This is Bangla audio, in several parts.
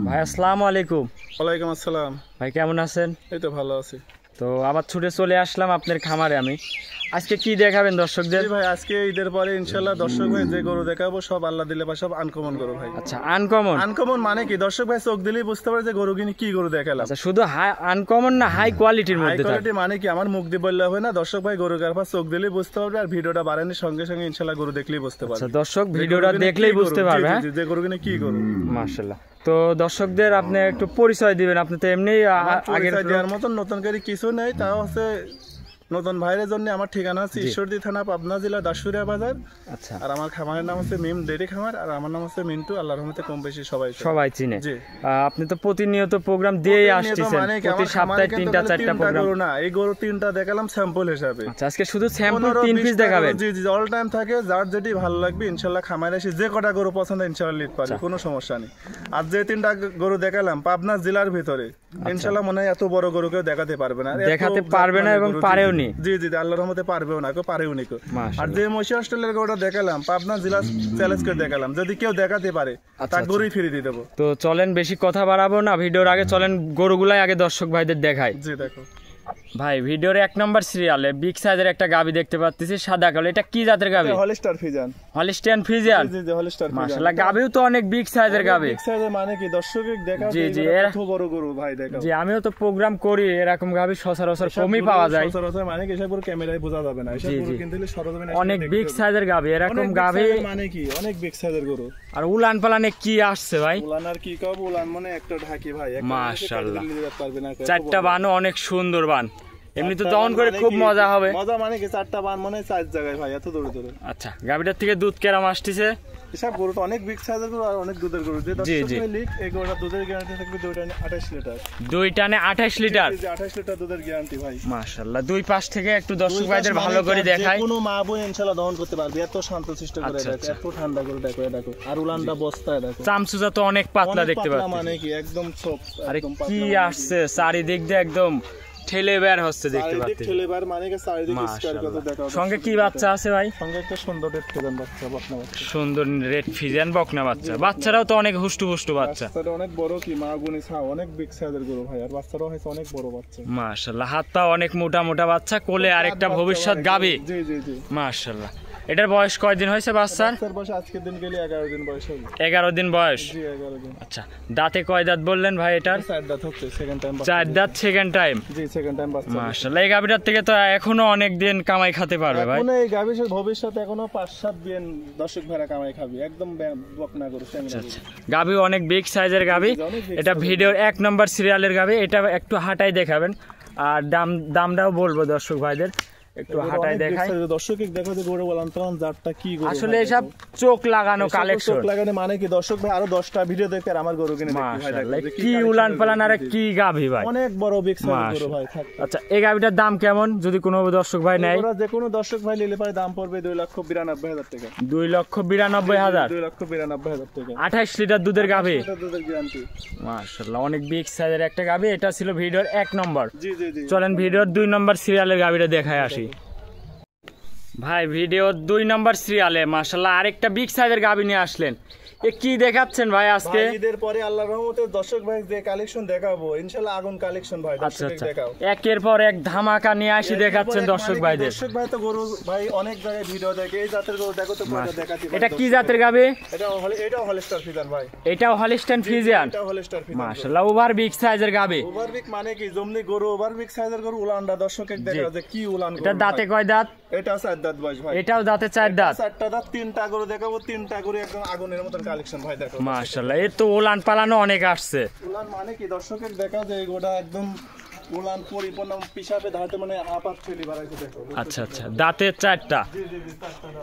ভাই আসসালামু আলাইকুম। ওয়ালাইকুম আসসালাম। ভাই কেমন আছেন? এই তো ভালো আছি। তো আবার ছুটে চলে আসলাম আপনার খামারে। আমি আজকে কি দেখাবেন দর্শকদের? ভাই আজকে ঈদের পরে ইনশাল্লাহ দর্শক ভাই যে গরু দেখাবো সব আল্লাহ দিলে বা সব আনকমন গরু ভাই। আচ্ছা, আনকমন। আনকমন মানে কি? দর্শক ভাই চোখ দিলেই বুঝতে পারে যে গরু কিনে কি গরু দেখালাম। আচ্ছা, শুধু আনকমন না হাই কোয়ালিটির হাই মধ্যে থাকে? কোয়ালিটি মানে কি আমার মুখ দিয়ে বললে হবে না, দর্শক ভাই গরু কারপা চোখ দিলেই বুঝতে পারবে, আর ভিডিওটা বাড়ানোর সঙ্গে সঙ্গে ইনশাল্লাহ গরু দেখলেই বুঝতে পারবে। আচ্ছা, দর্শক ভিডিওটা দেখলেই বুঝতে পারবে। হ্যাঁ, যে গরু কিনে কি গরু। মাশাআল্লাহ। তো দর্শকদের আপনি একটু পরিচয় দিবেন। আপনি তো এমনি আগের দেওয়ার মতন নতুন করে কিছু নেই, তাও হচ্ছে নতুন ভাইয়ের জন্য আমার ঠিকানা হচ্ছে ঈশ্বরদী থানা, পাবনা জেলা, দাসুরিয়া বাজার। আচ্ছা, আর আমার খামারের নাম হচ্ছে মিম ডেরি খামার, আর আমার নাম হচ্ছে মিন্টু। আল্লাহর রহমতে কম বেশি সবাই চিনে। আপনি তো প্রতিনিয়ত প্রোগ্রাম দিয়েই আসছেন, প্রতি সপ্তাহে 3টা 4টা প্রোগ্রাম না। এই গরু 3টা দেখালাম স্যাম্পল হিসাবে। আচ্ছা, আজকে শুধু স্যাম্পল 3 পিস দেখাবেন? জি জি, অল টাইম থাকে, যার যেটি ভালো লাগবে ইনশাআল্লাহ খামারে এসে যে কটা গরু পছন্দ ইনশাআল্লাহ নিতে পারবে, কোনো সমস্যা নেই। আর যে 3টা গরু দেখালাম পাবনা জেলার ভিতরে, ইনশাআল্লাহ মনে হয় এত বড় গরু কেউ দেখাতে পারবে না এবং পারেও নি। জি জি, আল্লাহর রহমতে পারবেও না, কেউ পারেও নি। আর যে মহিষী অস্ট্রেলিয়ার গরুটা দেখালাম পাবনা জেলা চ্যালেঞ্জ করে দেখালাম, যদি কেউ দেখাতে পারে তার গরুই ফিরে দিয়ে দেবো। তো চলেন, বেশি কথা বাড়াবো না, ভিডিওর আগে চলেন গরুগুলাই আগে দর্শক ভাইদের দেখাই। জি দেখো ভাই, ভিডিওর 1 নম্বর সিরিয়ালে বিগ সাইজের একটা গাবি দেখতে পাচ্ছি, সাদা কালো। এটা কি জাতের গাবি? Holstein Friesian. Holstein Friesian. জি জি, হলিস্টার ফ্রিজিয়ান। মাশাআল্লাহ, গাবিও তো অনেক বিগ সাইজের গাবি। বিগ সাইজের মানে কি দর্শক দেখাও জি জি, এত বড় গরু ভাই দেখাও। জি, আমিও তো প্রোগ্রাম করি, এরকম গাবি সচরাচর কমই পাওয়া যায়। সচরাচর মানে কি এসব পুরো ক্যামেরায় বোঝা যাবে না, এসব পুরো কিন্তু সরজমিনে অনেক বিগ সাইজের গাবি। এরকম গাবি মানে কি অনেক বিগ সাইজের গরু। আর উলান পালানে কি আসছে ভাই? উলান আর কি কব, উলান মানে একটা ঢাকি ভাই, মাশাআল্লাহ। পারবে না। 4টা বানও অনেক সুন্দর বান। এমনি তো দহন করে খুব মজা হবে। মজা মানে কি 4টা বান মানে 4 জায়গায় ভাই, এত দূরে দূরে। আচ্ছা, গাবিটার থেকে দুধ কেরাম আসতেছে? এসব গরুটা অনেক বিগ সাইজের গরু আর অনেক দুধের গরু। যে দর্শক লিক এই গরুটা দুধের গ্যারান্টি থাকবে 2 টানে 28 লিটার। 2 টানে 28 লিটার? জি 28 লিটার দুধের গ্যারান্টি ভাই। মাশাআল্লাহ। দুই পাশ থেকে একটু দর্শক ভাইদের ভালো করে দেখাই। কোনো মা বোন ইনশাআল্লাহ দহন করতে পারবে, এত শান্তশিষ্ট করে দেখো, এত ঠান্ডা করে দেখো। আর উলানটা বস্তায় দেখো, চামচুজা তো অনেক পাতলা দেখতে পাচ্ছি। মানে কি একদম সফট। আরে কি আসছে চারিদিক দিয়ে, একদম ঠেলে বের হচ্ছে দেখতে পাচ্ছি। ঠেলে বের মানে কি চারিদিকে স্কয়ার কত দেখো। সঙ্গে কি বাচ্চা আছে ভাই? সঙ্গে একটা সুন্দর রেড ফিজিয়ান বাচ্চা, বকনা বাচ্চা। সুন্দর রেড ফিজিয়ান বকনা বাচ্চা। বাচ্চারাও তো অনেক হুষ্টু বাচ্চা। বাচ্চাটা অনেক বড়, কি মা গুনি ছাও, অনেক বিগ সাইজের গরু ভাই। আর বাচ্চাটাও হয়তো অনেক বড় বাচ্চা। মাশাআল্লাহ, হাত পা অনেক মোটা বাচ্চা, কোলে আরেকটা ভবিষ্যৎ গাবি। জি জি জি, মাশাআল্লাহ। এটার বয়স কয়দিন হয়েছে বাচ্চার? বয়স আজকের দিন গেলে 11 দিন বয়স হবে। 11 দিন বয়স? জি 11 দিন। আচ্ছা, দাঁতে কয় দাঁত বললেন ভাই এটার? 4 দাঁত হচ্ছে, সেকেন্ড টাইম। 4 দাঁত সেকেন্ড টাইম? জি সেকেন্ড টাইম বাচ্চা। মাশাআল্লাহ, এই গাবিটার থেকে তো এখনো অনেক দিন কামাই খেতে পারবে ভাই। এখনো এই গাবির ভবিষ্যতে এখনো 5-7 দিন দর্শক ভাড়া কামাই খাবে, একদম বকনা গরু। আচ্ছা, গাবি অনেক বিগ সাইজের গাবি। এটা ভিডিওর 1 নম্বর সিরিয়ালের গাবি। এটা একটু হাঁটাই দেখাবেন, আর দামটাও বলবো দর্শক ভাইদের, একটু হাঁটাই দেখাই। দর্শক দেখো যে গরু বলান তখন জাতটা কি গরু, আসলে এসব চোখ লাগানো কালেকশন। চোখ লাগানো মানে কি দর্শক ভাই আরো 10টা ভিডিও দেখে আর আমার গরু কিনে দেখতে ভাই। দেখো কি উলান পালান আর কি গাবি ভাই, অনেক বড় বিগ সাইজ গরু ভাই। আচ্ছা, এই গাবিটার দাম কেমন যদি কোনো দর্শক ভাই নেয়? যে কোনো দর্শক ভাই নিলে পারে দাম পড়বে 2,92,000 টাকা। 2,92,000? 2,92,000 টাকা। 28 লিটার দুধের গাবি? দুধের গ্যারান্টি। মাশাআল্লাহ, অনেক বিগ সাইজের একটা গাবি। এটা ছিল ভিডিওর 1 নম্বর। জি জি জি, চলেন ভিডিওর 2 নম্বর সিরিয়ালের গাবিটা দেখায় আসি। ভাই, ভিডিও 2 নম্বর সিরিয়ালে মাশাআল্লাহ আরেকটা বিগ সাইজের গাবি নিয়ে আসলেন। এ কি দেখাচ্ছেন ভাই আজকে? ঈদের পরে আল্লাহর রহমতে দর্শক ভাই যে কালেকশন দেখাবো ইনশাআল্লাহ আগুন কালেকশন ভাই। আচ্ছা, একের পর এক ধামাকা নিয়ে আসি দেখাচ্ছেন দর্শক ভাইদের। দর্শক ভাই তো গরু ভাই অনেক জায়গায় ভিডিও দেখে, এই জাতের গরু দেখো তো কয়টা দেখাচ্ছি। এটা কি জাতের গাবি? এটাও হলিস্টার ফ্রিজিয়ান ভাই। এটাও হলিস্টাইন ফ্রিজিয়ান? এটাও হলিস্টার ফ্রিজিয়ান মাশাআল্লাহ, ওভার বিগ সাইজের গাবি। ওভার বিগ মানে কি জমনি গরু, ওভার বিগ সাইজের গরু। উলানটা দর্শককে দেখা যে কি উলান গরু। এটা দাঁতে কয় দাঁত? এটাও 4 দাঁত বয়স ভাই। এটাও দাঁতে 4 দাঁত? 4টা দাঁত, 3টা গরু দেখাবো, 3টা গরু একদম আগুনের মতন কালেকশন ভাই দেখো। মাশাআল্লাহ, এর তো উলান পালানো অনেক আসছে। উলান মানে কি দর্শকের দেখা যায় গোটা একদম উলান পরিপূর্ণ পিছাপে ধাতে মানে আপাত ফেলি বাড়াইছে দেখো। আচ্ছা আচ্ছা, দাঁতে 4টা,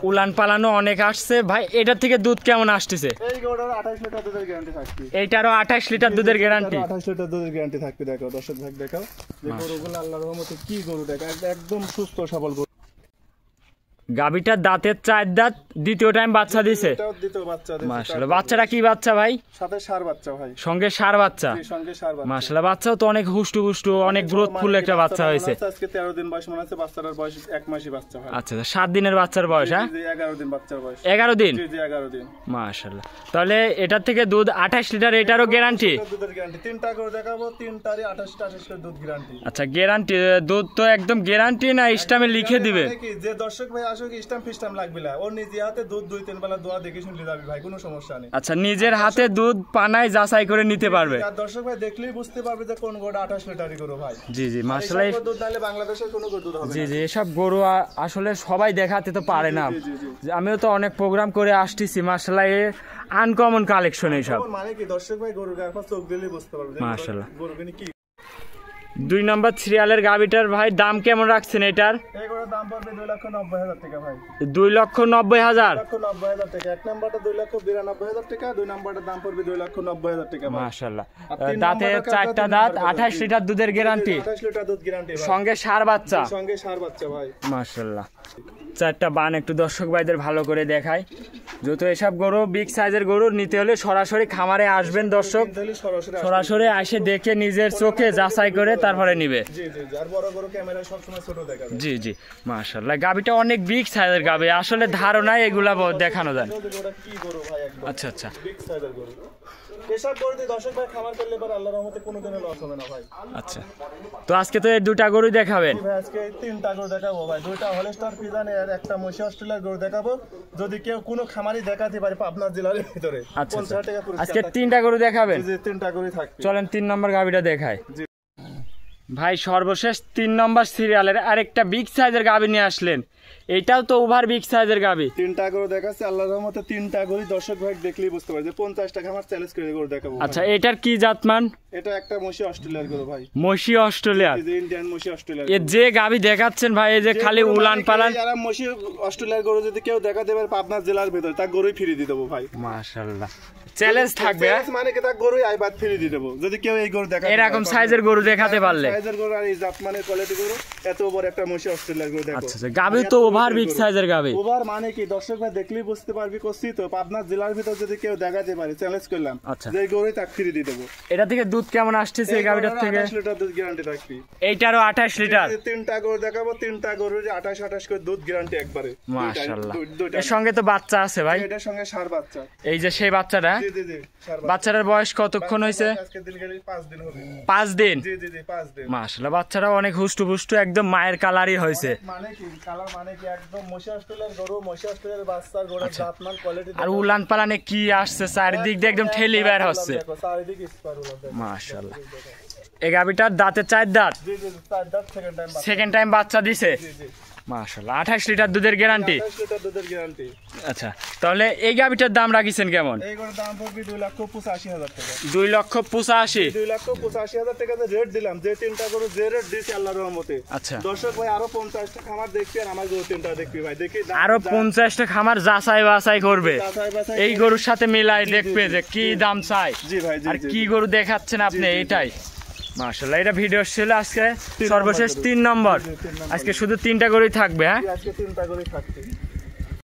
উলান পালানো অনেক আসছে ভাই। এটা থেকে দুধ কেমন আসতেছে? এই গরুটার 28 লিটার দুধের গ্যারান্টি থাকবে। এইটারও 28 লিটার দুধের গ্যারান্টি? 28 লিটার দুধের গ্যারান্টি থাকবে দেখো দর্শক ভাই দেখাও যে গরুগুলো আল্লাহর রহমতে কি গরু দেখো, একদম সুস্থ সবল গরু। গাবিটার দাঁতের 4 দাঁত, দ্বিতীয় টাইম বাচ্চা দিছে। এটাও দ্বিতীয় বাচ্চা দিছে। মাশাআল্লাহ। বাচ্চাটা কি বাচ্চা ভাই? সাথে ষাঁড় বাচ্চা ভাই। সঙ্গে ষাঁড় বাচ্চা। জি, সঙ্গে ষাঁড় বাচ্চা। মাশাআল্লাহ। বাচ্চাও তো অনেক হুষ্টু অনেক গ্রোথফুল একটা বাচ্চা হয়েছে। আজকে 13 দিন বয়স মনে আছে, বাচ্চাটার বয়স 1 মাসই বাচ্চা ভাই। আচ্ছা, 7 দিনের বাচ্চার বয়স। হ্যাঁ, জি 11 দিন বাচ্চার বয়স। 11 দিন। জি জি 11 দিন। মাশাআল্লাহ। তাহলে এটার থেকে দুধ 28 লিটার, এটারও গ্যারান্টি? দুধের গ্যারান্টি। তিনটা করে দেখাবো, তিনটারই 28 করে দুধ গ্যারান্টি। আচ্ছা, গ্যারান্টি। দুধ তো একদম গ্যারান্টি না স্টামে লিখে দিবে? মানে কি, যে দর্শক ভাই আসুক স্টাম্প ফিস্টাম লাগবে না, ওর নিজে হাতে দুধ 2-3 বেলা দোয়া দেখে শুনলে যাবে ভাই, কোনো সমস্যা নেই। আচ্ছা, নিজের হাতে দুধ পানায় যাচাই করে নিতে পারবে। আর দর্শক ভাই দেখলেই বুঝতে পারবে যে কোন গরুটা 28 লিটারই গরু ভাই। জি জি মাশাআল্লাহ। এইসব দুধ নালে বাংলাদেশের কোনো গরু দুধ হবে না। জি জি, এসব গরু আসলে সবাই দেখাতে তো পারে না। জি, জি, জি। আমিও তো অনেক প্রোগ্রাম করে আসতেছি, মাশাআল্লাহ আনকমন কালেকশন এইসব। মানে কি দর্শক ভাই গরুর গায়ে চোখ দিলেই বুঝতে পারবে যে মাশাআল্লাহ। গরুগুলো কি। 2 নম্বর সিরিয়ালের গাবিটার ভাই দাম কেমন রাখছেন এটার? এই গরুর দাম পড়বে 2,90,000 টাকা ভাই। 2,90,000। 2,90,000 টাকা। এক নাম্বারটা 2,92,000 টাকা, দুই নাম্বারটার দাম পড়বে 2,90,000 টাকা ভাই। মাশাআল্লাহ। আর তিন দাঁতে নাম্বারটা 4টা তিন দাঁত, নাম্বার 28 লিটার দুধের গ্যারান্টি, 28 লিটার দুধ গ্যারান্টি ভাই। সঙ্গে ষাঁড় বাচ্চা। সঙ্গে ষাঁড় বাচ্চা ভাই। মাশাআল্লাহ। 4টা বান একটু দর্শক ভাইদের ভালো করে দেখায়। যত এসব গরু বিগ সাইজের গরু নিতে হলে সরাসরি খামারে আসবেন দর্শক, কিন্তু সরাসরি সরাসরি এসে দেখে নিজের চোখে যাচাই করে তারপরে নিবে। জি জি জি। আর বড় গরু ক্যামেরায় সবসময় ছোট দেখাবে। জি জি মাশাআল্লাহ। গাবিটা অনেক বিগ সাইজের গাবি, আসলে ধারণায় এগুলা দেখানো যায়। ওটা কি গরু ভাই একদম। আচ্ছা আচ্ছা। বিগ সাইজের গরু। এসব গরু দিয়ে দর্শক ভাই খামার করলে পর আল্লাহর রহমতে কোনোদিনও লস হবে না ভাই। আচ্ছা, তো আজকে তো এই 2টা গরুই দেখাবেন? ভাই আজকে 3টা গরু দেখাবো ভাই, 2টা হলস্টার ফ্রিজিয়ান আর একটা মশি অস্ট্রেলিয়ার গরু দেখাবো। যদি কেউ কোনো খামারি দেখাতে পারে পাবনা জেলার ভিতরে আচ্ছা 50 টাকা পুরস্কার আজকে থাকবে। 3টা গরু দেখাবেন? জি 3টা গরু থাকবে। চলেন 3 নম্বর গাবিটা দেখায়। জি। ভাই সর্বশেষ 3 নম্বর সিরিয়ালের আরেকটা বিগ সাইজের গাবি নিয়ে আসলেন। এটাও তো ওভার বিগ সাইজের গাবি। 3টা গরু দেখাচ্ছে আল্লাহর রহমতে, 3টা গরু দর্শক ভাই দেখলেই বুঝতে পারবে যে 50 টাকা আমার চ্যালেঞ্জ করে গরু দেখাবো। আচ্ছা, এটার কি জাতমান? এটা একটা মশি অস্ট্রেলিয়ার গরু ভাই। মশি অস্ট্রেলিয়ার। এই যে ইন্ডিয়ান মশি অস্ট্রেলিয়ার। এ যে গাবি দেখাচ্ছেন ভাই, এই যে খালি উলান পালান। যারা মশি অস্ট্রেলিয়ার গরু যদি কেউ দেখাতে পারে পাবনা জেলার ভিতরে, তার গরুই ফ্রি দিয়ে দেবো ভাই। মাশাআল্লাহ। চ্যালেঞ্জ থাকবে। মানে কি তার গরুই আইবাদ ফ্রি দিয়ে দেবো যদি কেউ এই গরু দেখাতে এরকম সাইজের গরু দেখাতে পারলে। সাইজের গরু আর এই জাতমানের কোয়ালিটি গরু, এত বড় একটা মশি অস্ট্রেলিয়ার গরু দেখো। আচ্ছা, গাবি তো ওভার বিগ সাইজের গাবি। ওভার মানে কি দর্শক ভাই দেখলেই বুঝতে পারবি, করছি তো পাবনা জেলার ভিতর যদি কেউ দেখাতে পারে চ্যালেঞ্জ করলাম, আচ্ছা, যে গরুই তাক ফ্রি দিয়ে দেবো। এটা থেকে দুধ কেমন আসতেছে এই গাবিটার থেকে? 28 লিটার দুধ গ্যারান্টি থাকবে। এইটারও 28 লিটার। 3টা গরু দেখাবো, 3টা গরুর 28 করে দুধ গ্যারান্টি একবারে। মাশাআল্লাহ। দুইটা। এর সঙ্গে তো বাচ্চা আছে ভাই? এটার সঙ্গে ষাঁড় বাচ্চা। এই যে সেই বাচ্চাটা। জি জি জি ষাঁড় বাচ্চা। বাচ্চাটার বয়স কতক্ষণ হয়েছে? আজকে দিন গেলে 5 দিন হবে। 5 দিন। জি জি জি 5 দিন। মাশাআল্লাহ। বাচ্চাটা অনেক হুষ্টু পুষ্টু, একদম মায়ের কালারই হয়েছে। মানে কি কালার মানে কি একদম মশি অস্ট্রেলিয়ার গরু, মশি অস্ট্রেলিয়ার বাচ্চার গরুর জাতমান কোয়ালিটি। আর উলান পালানে কি আসছে চারিদিক দিয়ে একদম ঠেলি বের হচ্ছে। দেখো চারিদিক স্পার উলান দেখো। মাশাআল্লাহ। এই গাবিটার দাঁতে 4 দাঁত, জি জি 4 দাঁত সেকেন্ড টাইম। সেকেন্ড টাইম বাচ্চা দিছে। জি জি মাশাআল্লাহ। 28 লিটার দুধের গ্যারান্টি। 28 লিটার দুধের গ্যারান্টি। আচ্ছা, তাহলে এই গাবিটার দাম রাখিছেন কেমন? এই গরুর দাম পড়বে 2,85,000 টাকা। 2,85,000। 2,85,000 টাকা রেট দিলাম। যে 3টা গরু যে রেট দিয়েছে আল্লাহর রহমতে। আচ্ছা, দর্শক ভাই আরো 50টা খামার দেখবি আর আমার গরু 3টা দেখবি ভাই, দেখি আরো 50টা খামার যাচাই বাছাই করবে, এই গরুর সাথে মিলাই দেখবে যে কি দাম চাই। জি ভাই জি আর জি। কি গরু দেখাচ্ছেন আপনি, জি, জি, এইটাই। মাশাআল্লাহ। এটা ভিডিও ছিল আজকে সর্বশেষ 3 নম্বর। আজকে শুধু 3টা গরুই থাকবে। হ্যাঁ, আজকে 3টা গরু থাকবে।